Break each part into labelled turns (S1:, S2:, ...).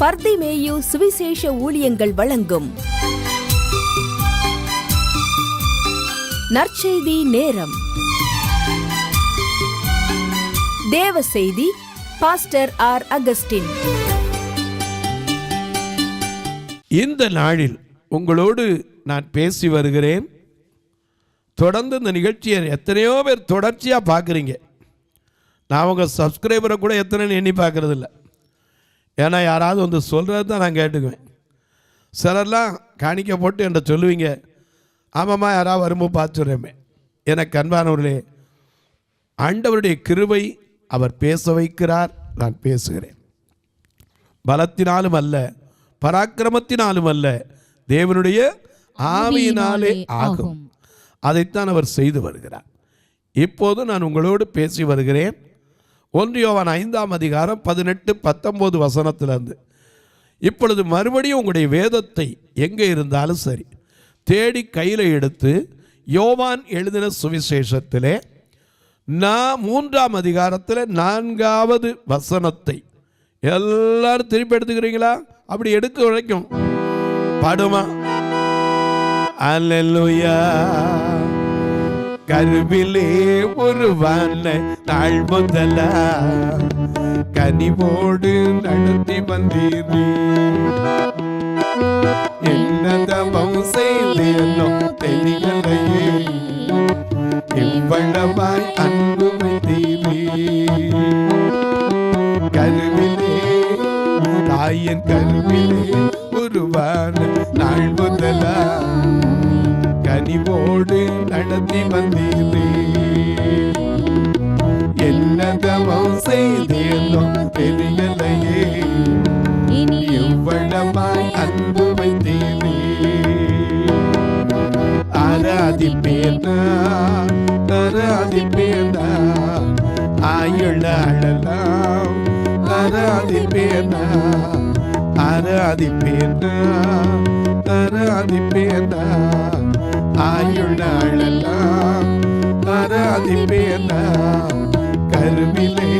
S1: பர்திமேயு சுவிசேஷ ஊழியங்கள் வழங்கும் நற்செய்தி நேரம். தேவ செய்தி பாஸ்டர் ஆர். அகஸ்டின்.
S2: இந்த நாளில் உங்களோடு நான் பேசி வருகிறேன். தொடர்ந்து இந்த நிகழ்ச்சியை எத்தனையோ பேர் தொடர்ச்சியாக பார்க்குறீங்க. நான் உங்கள் சப்ஸ்கிரைபரை கூட எத்தனை எண்ணி பார்க்குறது இல்லை. ஏன்னா யாராவது வந்து சொல்கிறது தான் நான் கேட்டுக்குவேன். சிலர்லாம் காணிக்க போட்டு என்ற சொல்லுவீங்க, ஆமாம்மா யாராவது வரும்போது பார்த்துடுறேமே. எனக்கு அன்பானவர்களே, ஆண்டவருடைய கிருபை அவர் பேச வைக்கிறார். நான் பேசுகிறேன். பலத்தினாலும் அல்ல, பராக்கிரமத்தினாலும் அல்ல, தேவனுடைய ஆவியினாலே ஆகும். அதைத்தான் அவர் செய்து வருகிறார். இப்போது நான் உங்களோடு பேசி வருகிறேன். 1 யோவான் 5ஆம் அதிகாரம் 18-19 வசனத்திலிருந்து. இப்பொழுது மறுபடியும் உங்களுடைய வேதத்தை எங்கே இருந்தாலும் சரி தேடி கையில் எடுத்து யோவான் எழுதின சுவிசேஷத்திலே 3ஆம் அதிகாரத்தில் 4வது வசனத்தை எல்லாரும் திருப்பி எடுத்துக்கிறீங்களா? அப்படி எடுக்க வரைக்கும் பாடுமா? அல்லேலூயா. கருவிலே உருவான நாள் முதலா கனிவோடு நடத்தி வந்தீரே. என்ன தவம் செய்தேனோ தெரியலையே, இவ்வளவாய் அன்பு வைத்தீரே. கருவிலே, தாயின் கருவிலே உருவான நாள் முதலா கனிவோடு நடத்தி வந்தீரே. என்ன தவம் செய்தேனோ தெரியலையே, எவ்வளவாய் அன்பு வைத்தீரே. ஆராதிப்பேனா ஆராதிப்பேனா ஆயுள்ள அழலாம். ஆராதிப்பேனா ஆராதிப்பேனா ஆராதிப்பேனா ஆயுள்ள அழலாம். ஆராதிப்பேனா கருவிலே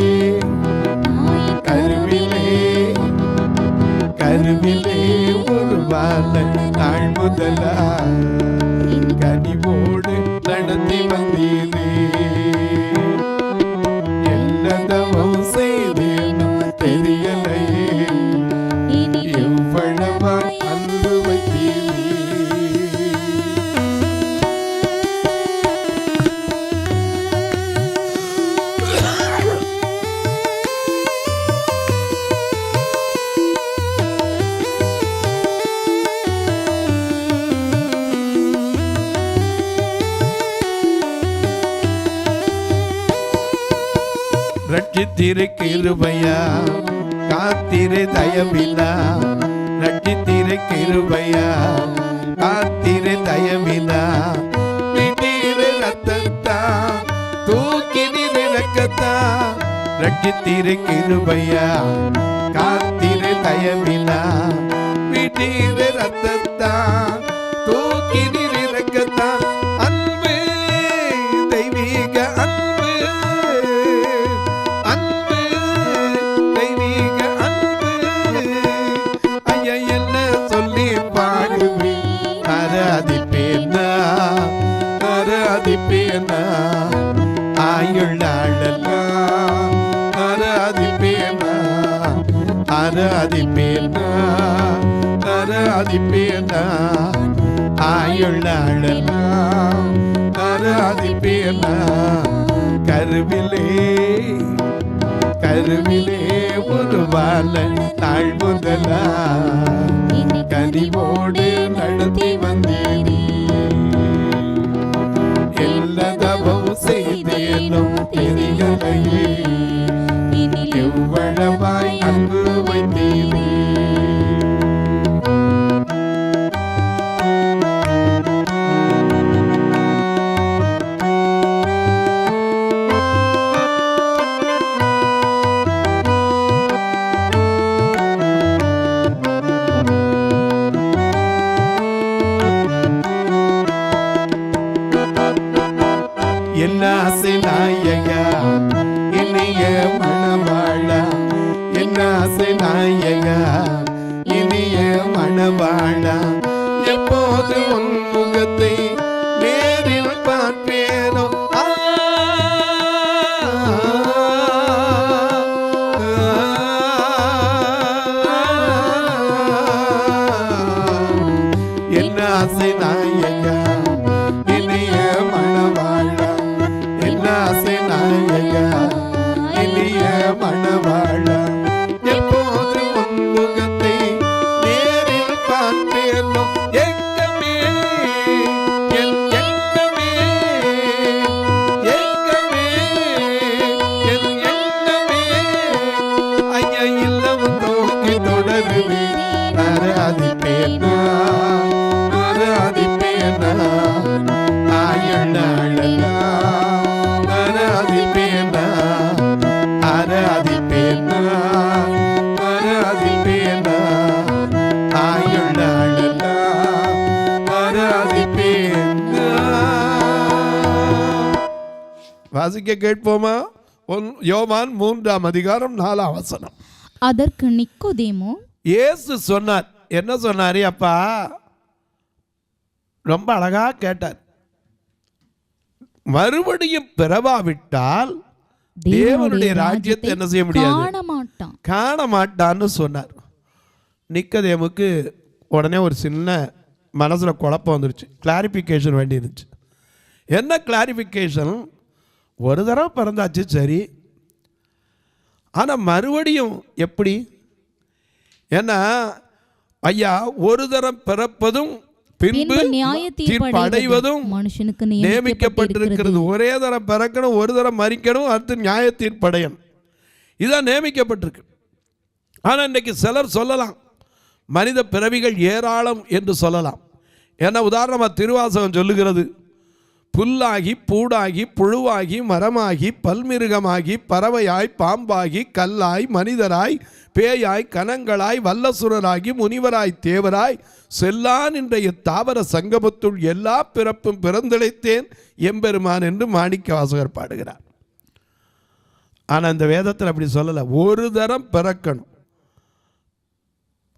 S2: கருவிலே கருவிலே உருவான நாள் முதலா கனிவோடு நடத்தி வந்தீரே. என்னதவம் செய்தேனோ தெரியலையே, எவ்வளவாய் அன்பு வைத்தீரே. ரட்சித்திரு கிருபையா, காத்திரு தயவிலா. ரட்சித்திரு கிருபையா, காத்திரு தயவிலா. திடீர் ரத்தத்தா தூக்கி நிறக்கத்தா. ரட்சித்திரு கிருபையா, காத்திரு தயவிலா. திடீர் ரத்தத்தா தூக்கி நிறக்கத்தா. அன்பு தெய்வீக அன்பு, அன்பு தெய்வீக அன்பு. ஐயா என்ன சொல்லி பாடுவேன்? ஆராதிப்பேனா ஆராதிப்பேனா ஆயுள்ள அழலாம். ஆராதிப்பேனா ஆராதிப்பேனா ஆராதிப்பேனா ஆயுள்ள அழலாம். ஆராதிப்பேனா கருவிலே கருவிலே உருவான நாள் முதலா கனிவோடு நடத்தி வந்தீரே. எல்லாதவம் செய்தேனோ தெரியலையே, எவ்வளவாய் அன்பு வைத்தீரே. என்ன ஆசை நாயகா, இனிய மணவாளா, என்ன ஆசை நாயகா, வாசிக்க கேட்போமா? யோவான் 3:4.
S3: அதற்கு நிக்கோதேமு
S2: இயேசு சொன்னார். என்ன சொன்னாரு? அப்பா ரொம்ப அழகா கேட்டார். மறுபடியும் பிறவாவிட்டால் தேவனுடைய ராஜ்யத்தை என்ன செய்ய முடியாது, காண மாட்டான்னு சொன்னார். நிக்கோதேமுக்கு உடனே ஒரு சின்ன மனசுல குழப்பம் வந்துருச்சு. கிளாரிஃபிகேஷன் வேண்டி இருந்துச்சு. என்ன கிளாரிஃபிகேஷன்? ஒரு தடவை பிறந்தாச்சு சரி, ஆனால் மறுபடியும் எப்படி? ஏன்னா ஐயா, ஒரு தரம் பிறப்பதும் பின்பு தீர்ப்பு அடைவதும்
S3: மனுஷனுக்கு
S2: நியமிக்கப்பட்டிருக்கிறது. ஒரே தரம் பிறக்கணும், ஒரு தரம் மரிக்கணும், அடுத்து நியாய தீர்ப்படையணும். இதான் நியமிக்கப்பட்டிருக்கு. ஆனால் இன்னைக்கு சிலர் சொல்லலாம் மனித பிறவிகள் ஏராளம் என்று சொல்லலாம். ஏன்னா உதாரணமாக திருவாசகம் சொல்லுகிறது, புல்லாகி பூடாகி புழுவாகி மரமாகி பல்மிருகமாகி பறவையாய் பாம்பாகி கல்லாய் மனிதராய் பேயாய் கனங்களாய் வல்லசுரராகி முனிவராய் தேவராய் செல்லான் இன்றைய தாவர சங்கமத்துள் எல்லா பிறப்பும் பிறந்தளித்தேன் எம்பெருமான் என்று மாணிக்க வாசகர் பாடுகிறார். ஆனால் இந்த வேதத்தில் அப்படி சொல்லலை. ஒரு தரம் பிறக்கணும்,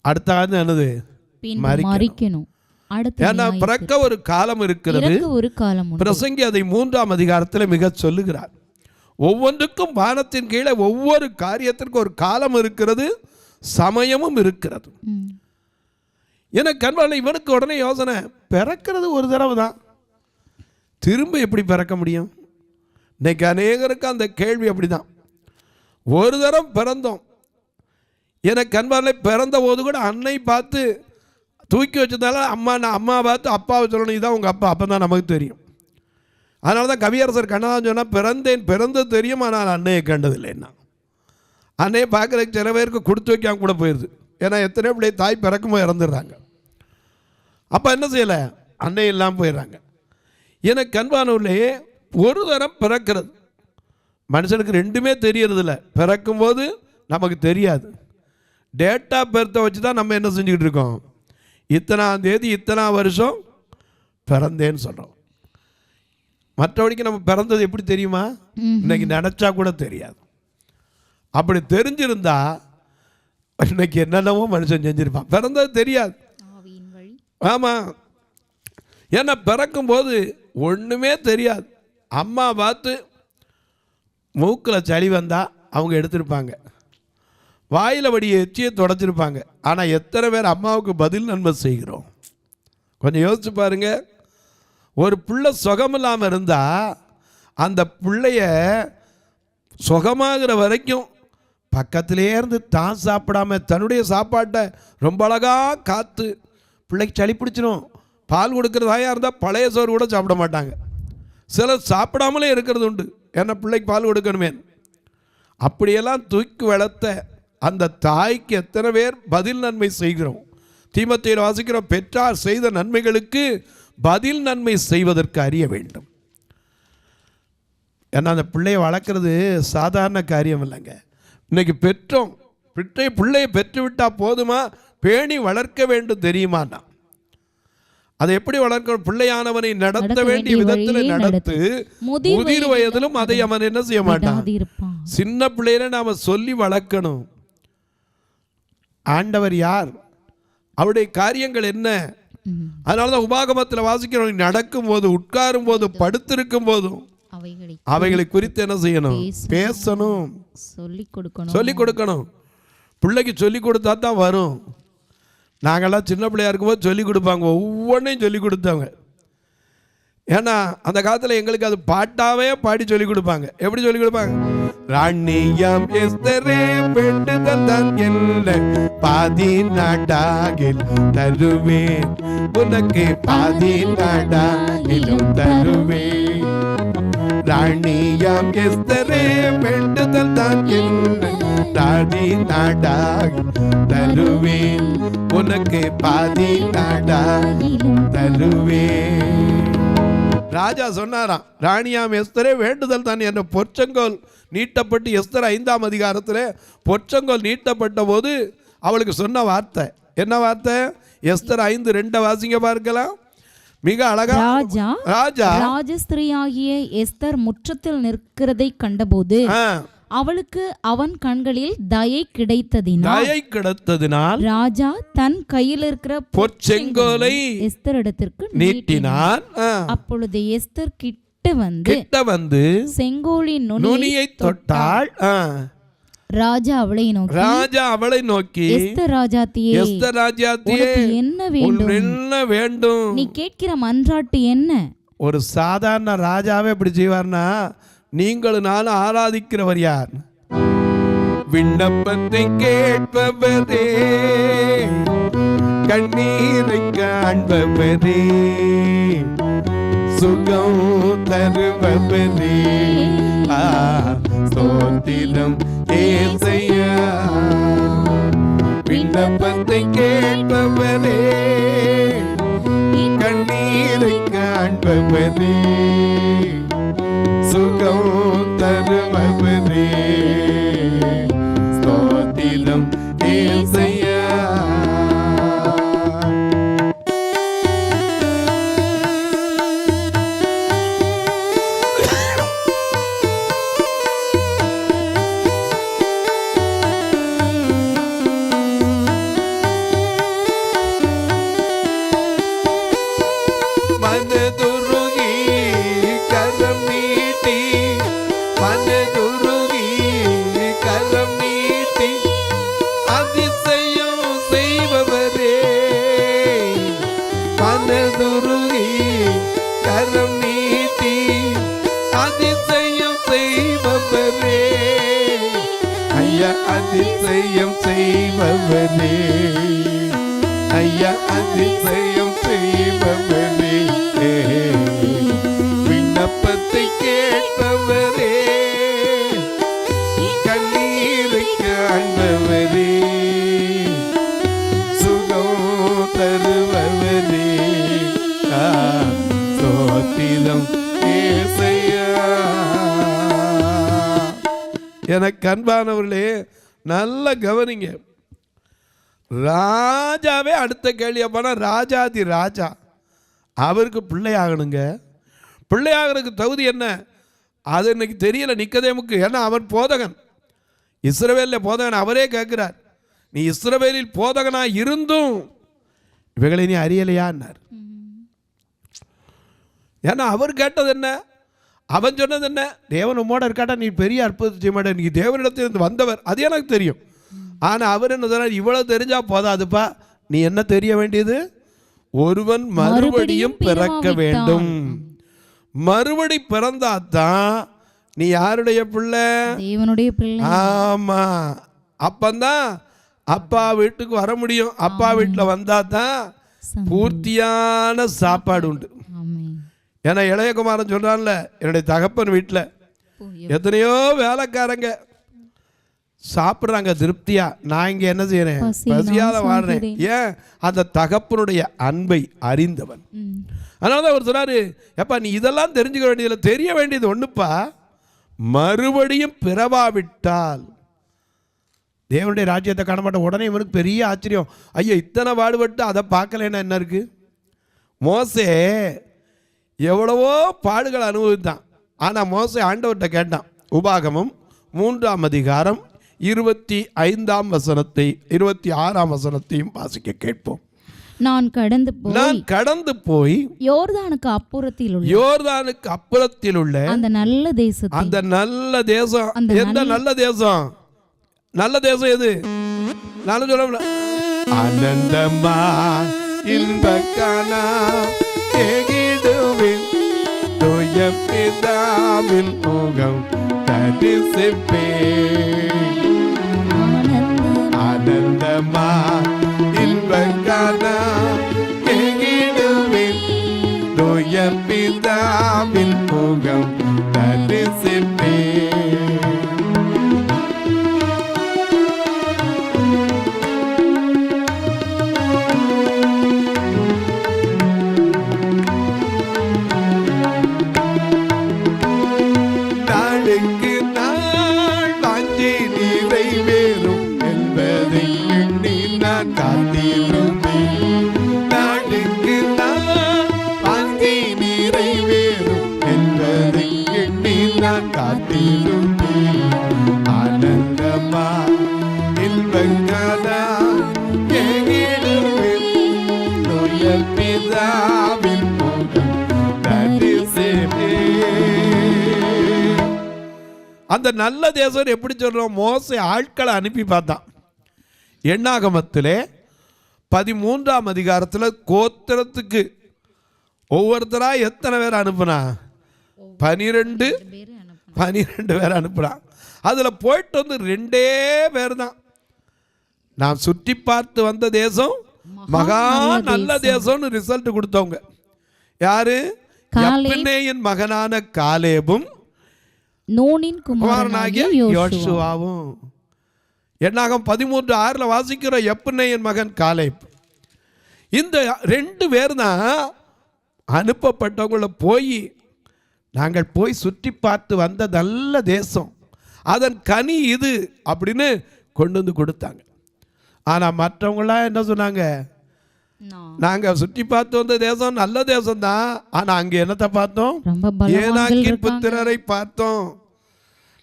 S2: அடுத்த என்னது மரிக்கணும். ஏன்னா பிறக்க ஒரு காலம் இருக்கிறது. பிரசங்கி அதை 3ஆம் அதிகாரத்தில் மிக சொல்லுகிறார். ஒவ்வொன்றுக்கும் வானத்தின் கீழே ஒவ்வொரு காரியத்திற்கும் ஒரு காலம் இருக்கிறது, சமயமும் இருக்கிறது. எனக்கு கண்பால இவனுக்கு உடனே யோசனை, பிறக்கிறது ஒரு தடவை தான், திரும்ப எப்படி பிறக்க முடியும்? இன்னைக்கு அநேகருக்கு அந்த கேள்வி அப்படிதான். ஒரு தரம் பிறந்தோம். எனக்கு கண்பால பிறந்த போது கூட அன்னை பார்த்து தூக்கி வச்சதால அம்மா பார்த்து அப்பாவை சொல்லணும், இதுதான் உங்கள் அப்பா, அப்போ தான் நமக்கு தெரியும். அதனால தான் கவியரசர் கண்ணதாசன் சொன்னால், பிறந்தது தெரியும் ஆனால் அன்னையை கண்டதில்லைன்னா. அன்னையை பார்க்குறதுக்கு சில பேருக்கு கொடுத்து வைக்காம கூட போயிடுது. ஏன்னா எத்தனை பிள்ளை தாய் பிறக்கும்போது இறந்துடுறாங்க. அப்போ என்ன செய்யலை, அன்னை இல்லாமல் போயிடுறாங்க. எனக்கு அன்பானவர்களே, ஒரு தரம் பிறக்கிறது. மனுஷனுக்கு ரெண்டுமே தெரியறதில்ல. பிறக்கும்போது நமக்கு தெரியாது. டேட் ஆஃப் பர்த்தை வச்சு தான் நம்ம என்ன செஞ்சுக்கிட்டு இருக்கோம், இத்தனாம் தேதி இத்தனாம் வருஷம் பிறந்தேன்னு சொல்கிறோம். மற்றபடிக்கு நம்ம பிறந்தது எப்படி தெரியுமா? இன்னைக்கு நினச்சா கூட தெரியாது. அப்படி தெரிஞ்சிருந்தா இன்னைக்கு என்னென்னவோ மனுஷன் செஞ்சிருப்பான். பிறந்தது தெரியாது. ஆமாம், ஏன்னா பிறக்கும்போது ஒன்றுமே தெரியாது. அம்மா பார்த்து மூக்கில் சளி வந்தால் அவங்க எடுத்திருப்பாங்க, வாயில் வடியை எச்சியை தொடச்சிருப்பாங்க. ஆனால் எத்தனை பேர் அம்மாவுக்கு பதில் நன்மை செய்கிறோம்? கொஞ்சம் யோசிச்சு பாருங்க. ஒரு பிள்ளை சுகமில்லாமல் இருந்தால் அந்த பிள்ளைய சுகமாகிற வரைக்கும் பக்கத்திலே இருந்து தான் சாப்பிடாம தன்னுடைய சாப்பாட்டை ரொம்ப அழகாக காத்து, பிள்ளைக்கு சளி பிடிச்சிடும். பால் கொடுக்குறதாயா இருந்தால் பழைய சோறு கூட சாப்பிட மாட்டாங்க. சிலர் சாப்பிடாமலே இருக்கிறது உண்டு, ஏன்னா பிள்ளைக்கு பால் கொடுக்கணுமே. அப்படியெல்லாம் தூக்கி வளர்த்த அந்த தாய்க்கு எத்தனை பேர் பதில் நன்மை செய்கிறோம்? தீமோத்தேயுவில் வாசிக்கிறோம், பெற்றார் செய்த நன்மைகளுக்கு பதில் நன்மை செய்வதற்கு அறிய வேண்டும். ஏன்னா அந்த பிள்ளையை வளர்க்குறது சாதாரண காரியம் இல்லைங்க. இன்னைக்கு பிள்ளையை பெற்றுவிட்டால் போதுமா, பேணி வளர்க்க வேண்டும் தெரியுமாண்ணா? அதை எப்படி வளர்க்கணும்? பிள்ளையானவனை நடத்த வேண்டிய விதத்தில் நடத்து. முதிர் வயதிலும் அதை அவன் என்ன செய்ய மாட்டான். சின்ன பிள்ளையில நாம சொல்லி வளர்க்கணும். ஆண்டவர் யார், அவருடைய காரியங்கள் என்ன? அதனாலதான் உபாகமத்தில் வாசிக்கிறோம், நடக்கும் போது உட்காரும் போது படுத்திருக்கும் போதும் அவைகளை குறித்து என்ன செய்யணும், பேசணும், சொல்லி கொடுக்கணும். பிள்ளைக்கு சொல்லி கொடுத்தா தான் வரும். நாங்கள்லாம் சின்ன பிள்ளையா இருக்கும்போது சொல்லி கொடுப்பாங்க, ஒவ்வொன்றையும் சொல்லி கொடுத்தாங்க. ஏன்னா அந்த காலத்தில் எங்களுக்கு அது பாட்டாவே பாடி சொல்லி கொடுப்பாங்க. எப்படி சொல்லி கொடுப்பாங்க? ராணியாம் எஸ்தரே வேண்டுதல் தான் என்ன பாதி நாடாகில் தருவேன், உனக்கு பாதி நாடாகிலும் தருவேன். ராணியாம் எஸ்தரே வேண்டுதல் தான் என்ன பாதி நாடாகில் தருவேன், உனக்கு பாதி நாடாகிலும் தருவேன். ராஜா சொன்னாராம், ராணியாம் எஸ்தரே வேண்டுதல் தான் என்ற பொற்சங்கோல் நீட்டப்பட்டு, எஸ்தர் 5ஆம் அதிகாரத்தில் பொற்சங்கோல் நீட்டப்பட்ட போது அவளுக்கு சொன்ன வார்த்தை என்ன வார்த்தை? எஸ்தர் 5:2 வாசிங்க பார்க்கலாம். மிக அழகா ராஜா
S3: ராஜஸ்திரியாகிய எஸ்தர் முற்றத்தில் நிற்கிறதை கண்டபோது அவளுக்கு அவன் கண்களில் தயை கிடைத்ததினால் ராஜா தன் கையில் இருக்கிற
S2: பொற்செங்கோலை
S3: எஸ்தர் இடத்திற்கு
S2: நீட்டினான்.
S3: அப்பொழுது எஸ்தர் கிட்ட வந்து செங்கோலின் நுனியை
S2: தொட்டாள்.
S3: ராஜா அவளை நோக்கி எஸ்தர் ராஜாத்தியே என்ன வேண்டும் நீ கேட்கிற மன்றாட்டு என்ன?
S2: ஒரு சாதாரண ராஜாவே இப்படி செய்வார்னா நீங்களும் நானும் ஆராதிக்கிறவர் யார்? விண்ணப்பத்தை கேட்பவரே, கண்ணீரை காண்பவரே, சுகம் தருபவரே, ஸ்தோத்திரம் ஏசையா. விண்ணப்பத்தை கேட்பவரே, கண்ணீரை காண்பவரே, சுகம் தருபவரே, ஸ்தோத்திரம் ஏசையா. அதிசயம் செய்பவனே, ஐயா அதிசயம் செய்பவனே, விண்ணப்பத்தை கேட்பவரே, கண்ணீரை காண்பவரே, சுகம் தருபவரே, ஸ்தோத்திரம் ஏசையா. எனக்கு அன்பானவர்களே, நல்ல கவனிங்க. ராஜாவே அடுத்த கேள்வி அப்பனா ராஜாதி ராஜா அவருக்கு பிள்ளையாகணுங்க. பிள்ளையாகிறதுக்கு தகுதி என்ன? அது இன்னைக்கு தெரியல நிக்கதேமுக்கு. ஏன்னா அவன் போதகன், இஸ்ரவேலில் போதகன். அவரே கேட்கிறார், நீ இஸ்ரவேலில் போதகனா இருந்தும் இவைகளை நீ அறியலையான்னார். ஏன்னா அவர் கேட்டது என்ன? அவன் சொன்னது என்ன? தேவன் உம்மோட இருக்காட்டா, நீ பெரிய அற்புதம் செய்ய மாட்டேன், நீ தேவனிடத்திலிருந்து வந்தவர், அது எனக்கு தெரியும். ஆனால் அவர் என்ன சொன்னார்? இவ்வளவு தெரிஞ்சா போதாதுப்பா, நீ என்ன தெரிய வேண்டியது? ஒருவன் மறுபடியும் பிறக்க வேண்டும். மறுபடி பிறந்தாதான் நீ யாருடைய பிள்ளை?
S3: தேவனுடைய பிள்ளை.
S2: ஆமா, அப்பந்தான் அப்பா வீட்டுக்கு வர முடியும். அப்பா வீட்டில் வந்தா தான் பூர்த்தியான சாப்பாடு உண்டு. ஏன்னா இளையகுமாரன் சொல்றான்ல, என்னுடைய தகப்பன் வீட்டில் எத்தனையோ வேலைக்காரங்க சாப்பிட்றாங்க திருப்தியா, நான் இங்கே என்ன செய்யறேன்? பசியால வாழ்றேன். ஏன்? அந்த தகப்பனுடைய அன்பை அறிந்தவன். அதனால தான் அவர் சொன்னாரு, எப்பா நீ இதெல்லாம் தெரிஞ்சுக்க வேண்டியதில்லை, தெரிய வேண்டியது ஒன்றுப்பா, மறுபடியும் பிறவாவிட்டால் தேவனுடைய ராஜ்யத்தை காண மாட்டேன். உடனே இவனுக்கு பெரிய ஆச்சரியம், ஐயோ இத்தனை பாடுபட்டு அதை பார்க்கலன்னா என்ன இருக்கு? மோசே எவ்வளவோ பாடுகள் அனுபவித்தான். ஆனால் மோசே ஆண்டவர்கிட்ட கேட்டான். உபாகமம் 3ஆம் அதிகாரம் 25ஆம் வசனத்தை 26ஆம் வசனத்தையும் வாசிக்க கேட்போம்.
S3: நான் கடந்து போய் யோர்தானுக்கு அப்புறத்தில் உள்ள அந்த நல்ல தேசம்.
S2: எந்த நல்ல தேசம்? நல்ல தேசம் எது? நான் சொல்ல ஆனந்தமா இன்பக்கானா ஏகிடுவின் தூய பிதாவின் முகம் தரிசிப்பே. ஆனந்தமா இன்பக்கானா ஏகிடுவின் தூய பிதாவின் முகம் தரிசிப்பே. அந்த நல்ல தேசம் எப்படி சொல்றோம்? மோசே ஆட்களை அனுப்பி பார்த்தான். எண்ணாகமத்திலே 13ஆம் அதிகாரத்தில் கோத்திரத்துக்கு ஒவ்வொருத்தரா எத்தனை பேர் அனுப்புனா? 12 பேர் அனுப்புறான். அதில் போயிட்டு வந்து 2 பேர் தான் நான் சுற்றி பார்த்து வந்த தேசம் மகா நல்ல தேசம்னு ரிசல்ட் கொடுத்தவங்க. யாரு? யெஃபுன்னேயின் மகனான காலேபும்
S3: நூனின் குமாரனாகிய
S2: யோசுவாவும். என்னாகும் 13:6 வாசிக்கிற யெஃபுன்னேயின் மகன் காலேப். இந்த 2 பேர் தான் அனுப்பப்பட்டவங்கள போய் நாங்கள் போய் சுற்றி பார்த்து வந்த நல்ல தேசம், அதன் கனி இது அப்படின்னு கொண்டு வந்து கொடுத்தாங்க. ஆனால் மற்றவங்களாம் என்ன சொன்னாங்க? நாங்கள் சுற்றி பார்த்து வந்த தேசம் நல்ல தேசம் தான், ஆனால் அங்கே என்னத்தை பார்த்தோம்? ஏனாக்கின் புத்திரரை பார்த்தோம்.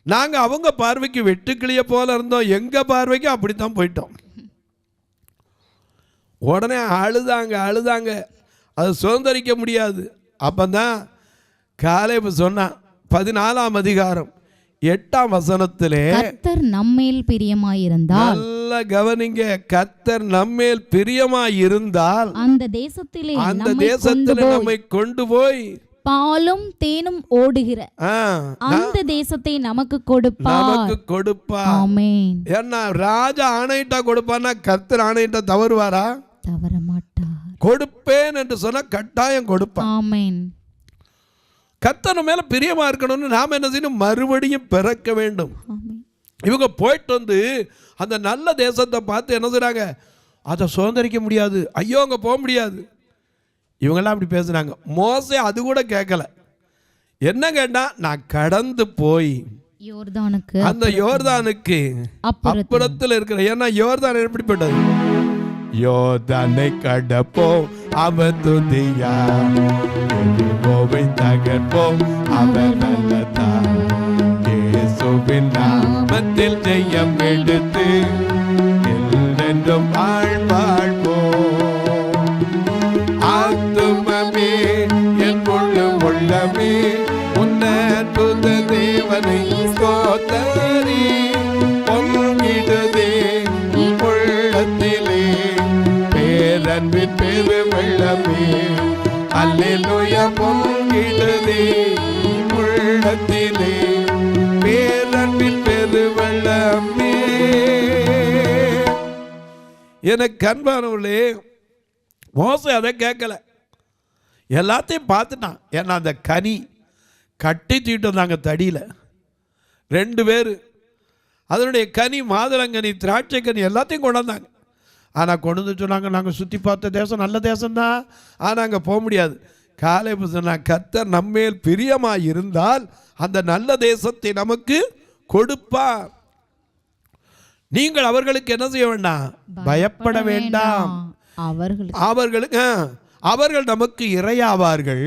S2: நாங்கள் அவங்க பார்வைக்கு வெட்டுக்கிளிய போல இருந்தோம், எங்கள் பார்வைக்கு அப்படித்தான் போயிட்டோம். உடனே அழுதாங்க. அது சுதந்திரிக்க முடியாது. அப்பதான் காலேபு சொன்னான் 14ஆம் அதிகாரம் 8ஆம் வசனத்திலே,
S3: கர்த்தர் நம்மேல் பிரியமாயிருந்தால்,
S2: நல்ல கவனிங்க, கர்த்தர் நம்மேல் பிரியமாயிருந்தால் அந்த தேசத்திலே நம்மை கொண்டு போய்
S3: பாலும் தேனும் ஓடுகிற அந்த தேசத்தை நமக்கு கொடுப்பார். ஆமென்.
S2: ஏன்னா ராஜா ஆணையிட்டா கொடுப்பான்னா கர்த்தர் ஆணையிட்டா தவறுவாரா?
S3: தவற மாட்டார்.
S2: கொடுப்பேன் என்று சொன்னா கட்டாயம் கொடுப்பான்.
S3: ஆமென்.
S2: கர்த்தர் மேல பிரியமா இருக்கணும்னு நாம என்ன செய்யணும்? மறுபடியும் பிறக்க வேண்டும். இவங்க போயிட்டு வந்து அந்த நல்ல தேசத்தை பார்த்து என்ன செய்றாங்க? அதை சுதந்திரிக்க முடியாது, ஐயோ அங்க போக முடியாது. இவங்கெல்லாம் அப்படி பேசுனாங்க. மோசே அது கூட கேட்கல. என்ன கேட்டா? நான் கடந்து போய் அந்த யோர்தானுக்கு அப்புறத்தில் இருக்கிற, ஏன்னா யோர்தான் எப்படிப்பட்டது? யோர்தானை கடப்போம் அவன் துதியா, எரிகோவை தகர்ப்போம் அவர் நல்லதா, இயேசுவின் நாமத்தில் ஜெயம் எடுத்து என்றென்றும் வாழ்வோம். ஆத்துமமே என் முழு உள்ளமே உன்னத தேவனை ஸ்தோத்தரி, பொங்கிடுதே உள்ளத்திலே பேரன்பின் பெருவெள்ளமே, அல்லேலூயா, பொங்கிடுதே உள்ளத்திலே பேரன்பின் பெருவெள்ளமே. எனக்கு அன்பானவர்களே, மோசே அதை கேட்கல, எல்லாத்தையும் பார்த்துட்டான். ஏன்னா அந்த கனி கட்டி தீட்டு வந்தாங்க தடியில் 2 பேர். அதனுடைய கனி மாதுளங்கனி, திராட்சை கனி எல்லாத்தையும் கொண்டாந்தாங்க. ஆனால் கொண்டு வந்து சொன்னாங்க, நாங்கள் சுற்றி பார்த்த தேசம் நல்ல தேசம்தான், ஆனால் அங்கே போக முடியாது. காலேபு சொன்னாங்க, கர்த்தர் நம்மேல் பிரியமாக இருந்தால் அந்த நல்ல தேசத்தை நமக்கு கொடுப்பார். நீங்கள் அவர்களுக்கு என்ன செய்ய வேண்டாம்? பயப்பட வேண்டாம். அவர்கள் நமக்கு இரையாவார்கள்,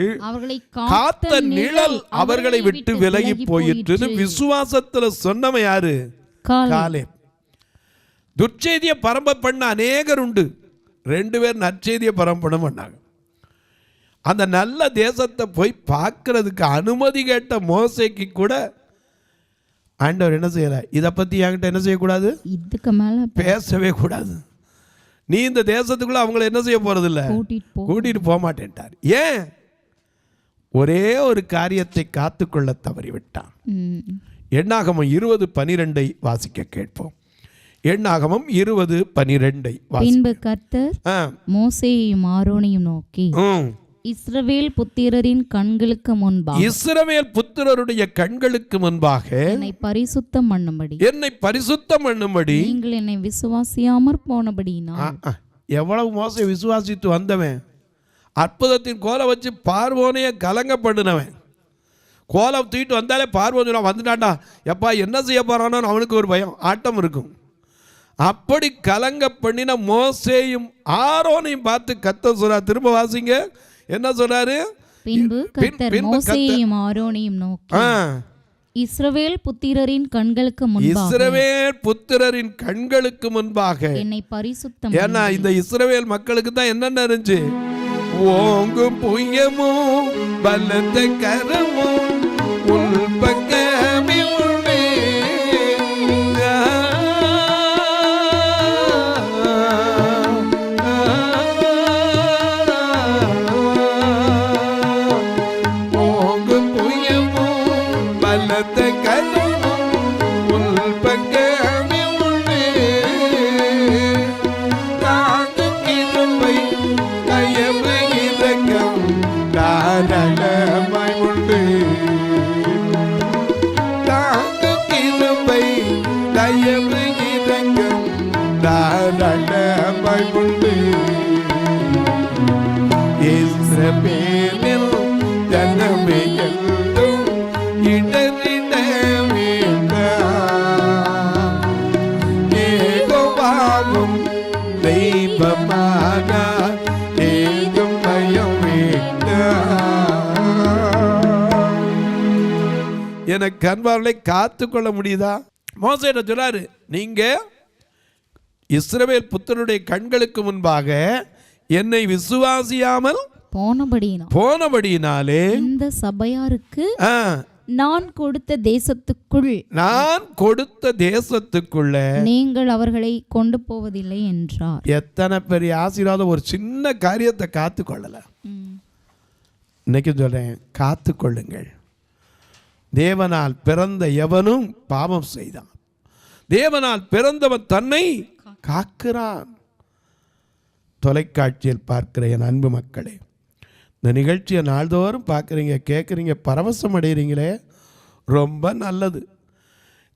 S2: காத்த நிழல் அவர்களை விட்டு விலகி போயிற்று. விசுவாசத்துல சொன்னவன் யாரு? காலேப். துர்ச்செய்தியை பரம்ப பண்ண அநேகர் உண்டு, 2 பேர் நற்செய்தியை பரம்ப பண்ணாங்க. அந்த நல்ல தேசத்தை போய் பார்க்கறதுக்கு அனுமதி கேட்ட மோசேக்கு கூட ஆண்டவர் என்ன செய்யற? இதை பத்தி என்கிட்ட என்ன செய்யக்கூடாது? இதுக்கு மேல பேசவே கூடாது. நீ இந்த தேசத்துக்குள்ள அவங்களை என்ன செய்ய போறது இல்ல, கூட்டிட்டு போக மாட்டேன்ட்டார். ஏன்? ஒரே ஒரு காரியத்தை காத்துக்கொள்ள தவறிவிட்டான். எண்ணாகமம் 20:12 வாசிக்க கேட்போம். எண்ணாகமம் 20:12
S3: பின்பு கர்த்தர் மோசேயையும் ஆரோனையும் நோக்கி, இஸ்ரவேல் புத்திரரின் கண்களுக்கு முன்பாக, இஸ்ரவேல் புத்திரருடைய கண்களுக்கு முன்பாக என்னை பரிசுத்தம் பண்ணும்படி நீங்கள் என்னை விசுவாசியாமற் போனபடியினால்.
S2: எவ்வளவு மோசே விசுவாசித்து வந்தவன், அற்புதத்தின் கோலை வச்சு பார்வோனைய கலங்க பண்ணினவன். கோலம் தூக்கிட்டு வந்தாலே பார்வோன் வந்துட்டான்டா, எப்பா என்ன செய்ய போறானோ அவனுக்கு ஒரு பயம், ஆட்டம் இருக்கும். அப்படி கலங்க பண்ணின மோசேயும் ஆரோனையும் பார்த்து கர்த்தர் சொல்றார். திரும்ப வாசிங்க, என்ன சொல்றாரு?
S3: பின்பு கர்த்தர் மோசேயையும் ஆரோனையும் நோக்கி, இஸ்ரவேல் புத்திரரின் கண்களுக்கு முன்பாக என்னை பரிசுத்தம்.
S2: ஏன்னா இந்த இஸ்ரவேல் மக்களுக்கு தான் என்னென்ன இருந்துச்சு? ஓங்கும் புயமும் பலத்த கரமும் உள்பக்கமே தாராளமாய் உண்டு. இஸ்ரவேலில் ஜனமே என்றும் இடறிட வேண்டாம். யெகோவாவும் தெய்வமானார், ஏதும் பயம் வேண்டாம். எனக்கு அன்பார்களை காத்துக்கொள்ள முடியுதா? மோசே சொல்றாரு, நீங்க இஸ்ரவேல் புத்திரனுடைய கண்களுக்கு முன்பாக என்னை விசுவாசியாமல் போனபடியினாலே
S3: இந்த சபையாருக்கு நான் கொடுத்த தேசத்துக்குள்ள நீங்கள் அவர்களை கொண்டு போவதில்லை என்றார்.
S2: எத்தனை பெரிய ஆசீர்வாதம்! ஒரு சின்ன காரியத்தை காத்து கொள்ளல. இன்னைக்கு சொல்றேன், காத்து கொள்ளுங்கள். தேவனால் பிறந்த எவனும் பாவம் செய்தான், தேவனால் பிறந்தவன் தன்னை காக்கிறான். தொலைக்காட்சியில் பார்க்கிற என் அன்பு மக்களே, இந்த நிகழ்ச்சியை நாள்தோறும் பார்க்குறீங்க, கேட்குறீங்க, பரவசம் அடைகிறீங்களே, ரொம்ப நல்லது.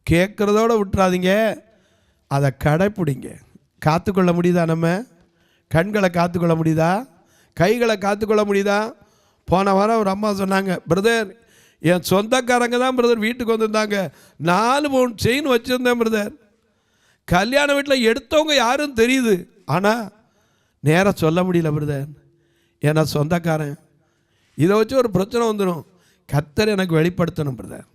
S2: கேட்குறதோடு விட்டுறாதீங்க, அதை கடைப்பிடிங்க. காத்துக்கொள்ள முடியுதா? நம்ம கண்களை காத்துக்கொள்ள முடியுதா? கைகளை காத்துக்கொள்ள முடியுதா? போன வாரம் ஒரு அம்மா சொன்னாங்க, பிரதர் என் சொந்தக்காரங்க தான் பிரதர் வீட்டுக்கு வந்திருந்தாங்க, 4 பவுன் செயின் வச்சுருந்தேன் பிரதர். கல்யாண வீட்டில் எடுத்தவங்க யாரும் தெரியுது, ஆனால் நேராக சொல்ல முடியல பிரதர், ஏன்னா சொந்தக்காரன். இதை வச்சு ஒரு பிரச்சனை வந்துடும். கர்த்தர் எனக்கு வெளிப்படுத்தணும் பிரதர்.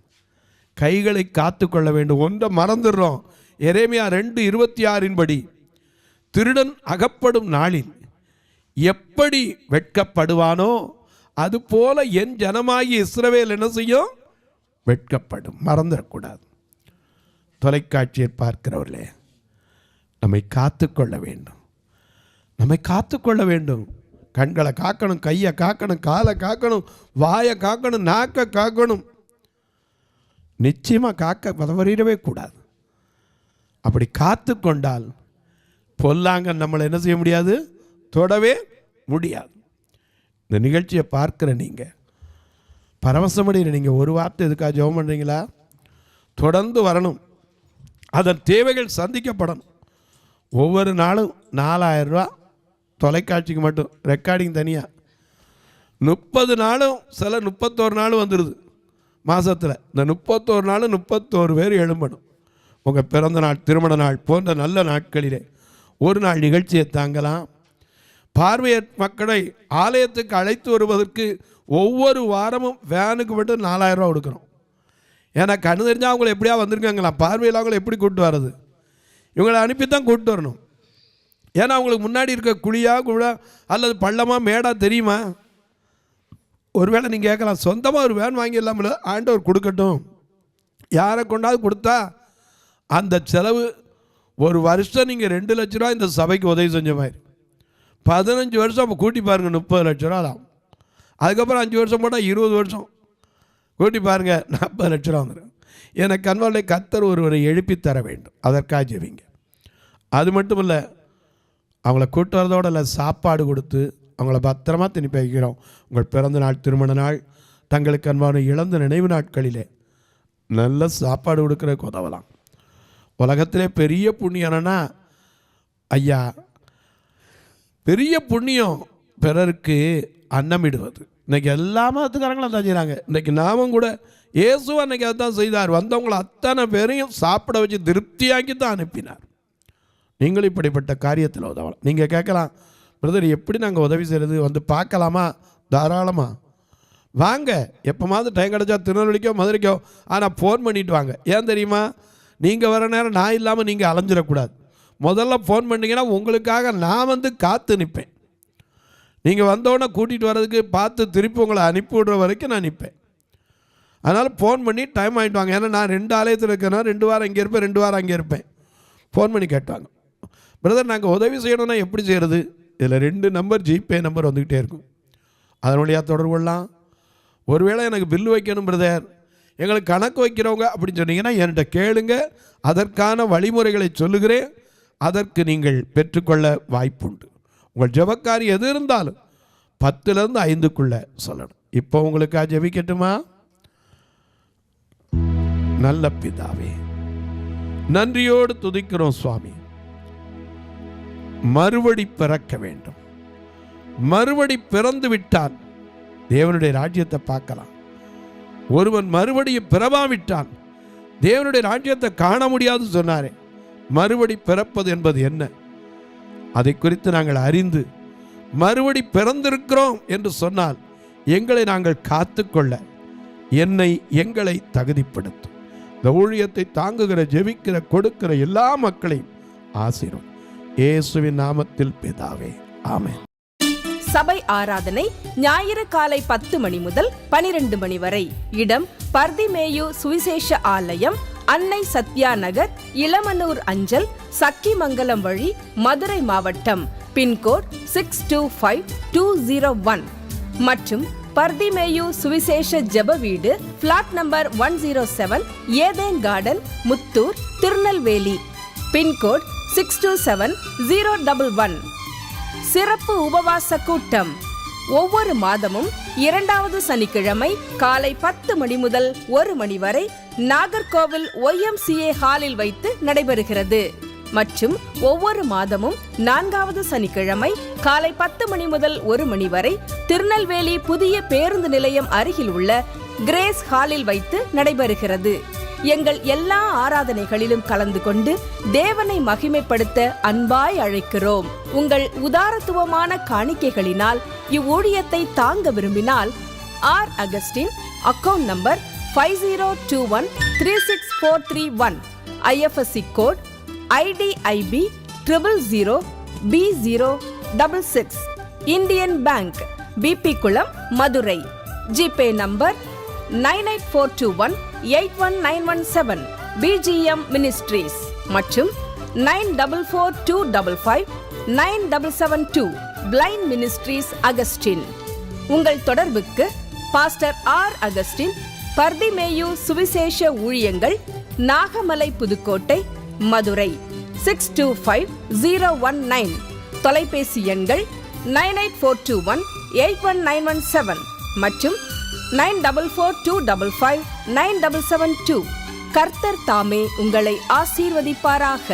S2: கைகளை காத்து கொள்ள வேண்டும். ஒன்றை மறந்துடுறோம். எரேமியா 2:26 படி, திருடன் அகப்படும் நாளில் எப்படி வெட்கப்படுவானோ அதுபோல என் ஜனமாகி இஸ்ரவேல் என்ன செய்யும்? வெட்கப்படும். மறந்துடக்கூடாது. தொலைக்காட்சியை பார்க்கிறவர்களே, நம்மை காத்துக்கொள்ள வேண்டும், நம்மை காத்துக்கொள்ள வேண்டும். கண்களை காக்கணும், கையை காக்கணும், காலை காக்கணும், வாயை காக்கணும், நாக்கை காக்கணும். நிச்சயமாக காக்க பதவறிடவே கூடாது. அப்படி காத்து கொண்டால் பொல்லாங்க நம்மளை என்ன செய்ய முடியாது? தொடவே முடியாது. இந்த நிகழ்ச்சியை பார்க்குற நீங்கள், பரவசமடைகிற நீங்கள், ஒரு வார்த்தை எதுக்காக ஜெபம் பண்ணுறீங்களா? தொடர்ந்து வரணும். அதன் தேவைகள் சந்திக்கப்படணும். ஒவ்வொரு நாளும் 4000 ரூபா தொலைக்காட்சிக்கு மட்டும், ரெக்கார்டிங் தனியாக. 30 நாளும், சில 31 நாளும் வந்துடுது மாதத்தில். இந்த 31 நாளும் 31 பேர் எழும்பணும். உங்கள் பிறந்த நாள், திருமண நாள் போன்ற நல்ல நாட்களிலே ஒரு நாள் நிகழ்ச்சியை தாங்கலாம். பார்வையற்ற மக்களை ஆலயத்துக்கு அழைத்து வருவதற்கு ஒவ்வொரு வாரமும் வேனுக்கு மட்டும் 4000 ரூபா கொடுக்குறோம். ஏன்னா கண்ணு தெரிஞ்சால் அவங்கள எப்படியா வந்திருக்காங்களா, பார்வையில் அவங்கள எப்படி கூப்பிட்டு வர்றது? இவங்களை அனுப்பி தான் கூப்பிட்டு வரணும். ஏன்னா அவங்களுக்கு முன்னாடி இருக்க குழியா குழா அல்லது பள்ளமா மேடா தெரியுமா? ஒருவேளை நீங்கள் கேட்கலாம், சொந்தமாக ஒரு வேன் வாங்கிடலாம்ல, ஆண்டவர் கொடுக்கட்டும். யாரை கொண்டாவது கொடுத்தா அந்த செலவு ஒரு வருஷம் நீங்கள் 2 லட்ச ரூபா இந்த சபைக்கு உதவி செஞ்ச மாதிரி. 15 வருஷம் அப்போ கூட்டி பாருங்கள், 30 லட்ச ரூபா தான். அதுக்கப்புறம் 5 வருஷம் போட்டால் 20 வருஷம் கூட்டி பாருங்கள், 40 லட்ச ரூபா வந்துடும். எனக்கு அன்பாலே கர்த்தர் ஒருவரை எழுப்பி தர வேண்டும், அதற்காக ஜெபிங்க. அது மட்டும் இல்லை, அவங்கள கூட்டு வரதோடு இல்லை, சாப்பாடு கொடுத்து அவங்கள பத்திரமா திருப்பி வைக்கிறோம். உங்கள் பிறந்த நாள், திருமண நாள், தங்களுக்கு அன்பான இழந்த நினைவு நாட்களிலே நல்ல சாப்பாடு கொடுக்குறதுக்கு உதவலாம். உலகத்திலே பெரிய புண்ணியம் என்னன்னா, ஐயா, பெரிய புண்ணியம் பிறருக்கு அன்னமிடுவது. இன்றைக்கி எல்லா மதத்துக்காரங்களும் தான் செய்கிறாங்க. இன்றைக்கி நாமும் கூட, இயேசு அன்றைக்கி அதுதான் செய்தார். வந்தவங்களை அத்தனை பேரையும் சாப்பிட வச்சு திருப்தியாக்கி தான் அனுப்பினார். நீங்களும் இப்படிப்பட்ட காரியத்தில் உதவலாம். நீங்கள் கேட்கலாம், பிரதர் எப்படி நாங்கள் உதவி செய்கிறது? வந்து பார்க்கலாமா? தாராளமாக வாங்க. எப்போமாவது டைம் கிடச்சா திருநெல்வேலிக்கோ மதுரைக்கோ, ஆனால் ஃபோன் பண்ணிவிட்டு வாங்க. ஏன் தெரியுமா? நீங்கள் வர நேரம் நான் இல்லாமல் நீங்கள் அலைஞ்சிடக்கூடாது. முதல்ல ஃபோன் பண்ணிங்கன்னா உங்களுக்காக நான் வந்து காத்து நிற்பேன். நீங்கள் வந்தோடனே கூட்டிகிட்டு வர்றதுக்கு பார்த்து திருப்பி உங்களை அனுப்பி விடுற வரைக்கும் நான் நிற்பேன். அதனால் ஃபோன் பண்ணி டைம் ஆகிட்டு வாங்க. ஏன்னா நான் 2 ஆலயத்தில் இருக்கேன்னா 2 வாரம் இங்கே இருப்பேன், 2 வாரம் அங்கே இருப்பேன். ஃபோன் பண்ணி கேட்டாங்க, பிரதர் நாங்கள் உதவி செய்யணும்னா எப்படி செய்கிறது? இதில் 2 நம்பர் ஜிபே நம்பர் வந்துக்கிட்டே இருக்கும், அதன் வழியாக தொடர்பு கொள்ளலாம். ஒருவேளை எனக்கு பில்லு வைக்கணும் பிரதர், எங்களுக்கு கணக்கு வைக்கிறவங்க அப்படின்னு சொன்னீங்கன்னா என்கிட்ட கேளுங்க, அதற்கான வழிமுறைகளை சொல்லுகிறேன். அதற்கு நீங்கள் பெற்றுக்கொள்ள வாய்ப்புண்டு. உங்கள் ஜெபக்காரி எது இருந்தாலும் 10லேருந்து 5க்குள்ளே சொல்லணும். இப்போ உங்களுக்காக ஜெபிக்கட்டுமா? நல்ல பிதாவே, நன்றியோடு துதிக்கிறோம் சுவாமி. மறுபடி பிறக்க வேண்டும். மறுபடி பிறந்து விட்டால் தேவனுடைய ராஜ்யத்தை பார்க்கலாம். ஒருவன் மறுபடியும் பிறவாவிட்டான் தேவனுடைய ராஜ்யத்தை காண முடியாது சொன்னாரே. மறுபடி பிறப்பது என்பது என்ன? அதை குறித்து நாங்கள் அறிந்து மறுபடி பிறந்திருக்கிறோம் என்று சொன்னால் எங்களை நாங்கள் காத்துக்கொள்ள எங்களை தகுதிப்படுத்தும். இந்த ஊழியத்தை தாங்குகிற, ஜெபிக்கிற, கொடுக்கிற எல்லா மக்களையும் ஆசீர்வதியும். இயேசுவின் நாமத்தில் பிதாவே, ஆமென்.
S1: சபை ஆராதனை ஞாயிறு காலை 10 மணி முதல் 12 மணி வரை. இடம் பர்திமேயு சுவிசேஷ ஆலயம், அன்னை சத்யா நகர், இளமனூர் அஞ்சல், சக்கிமங்கலம் வழி, மதுரை மாவட்டம். பின்கோட் 625201 மற்றும் பர்திமேயு சுவிசேஷ ஜெப வீடு, flat number 107, Eden garden, Muthur, Tirunelveli. Pin code 627011. சிறப்பு உபவாச கூட்டம் ஒவ்வொரு மாதமும் 2வது சனிக்கிழமை காலை 10 மணி முதல் 1 மணி வரை நாகர்கோவில் YMCA ஹாலில் வைத்து நடைபெறுகிறது. மற்றும் ஒவ்வொரு மாதமும் 4வது சனிக்கிழமை காலை 10 மணி முதல் 1 மணி வரை திருநெல்வேலி புதிய பேருந்து நிலையம் அருகில் உள்ள கிரேஸ் ஹாலில் வைத்து நடைபெறுகிறது. எங்கள் எல்லா ஆராதனைகளிலும் கலந்து கொண்டு தேவனை மகிமைப்படுத்த அன்பாய் அழைக்கிறோம். உங்கள் உதாரத்துவமான காணிக்கைகளினால் இவ்வூழியத்தை தாங்க விரும்பினால் R Augustine, account number 5021364331, IFSC code IDIB 000B066, Indian bank, BP Kulam, Madurai. GPay number 9842181917, BGM ministries மற்றும் 9442559772, பிளைண்ட் மினிஸ்ட்ரீஸ் அகஸ்டின். உங்கள் தொடர்புக்கு பாஸ்டர் ஆர் அகஸ்டின், பர்திமேயு சுவிசேஷ ஊழியங்கள், நாகமலை, புதுக்கோட்டை, மதுரை 625019. தொலைபேசி எண்கள் 9842181917 மற்றும் 9442559772. கர்த்தர் தாமே உங்களை ஆசீர்வதிப்பாராக.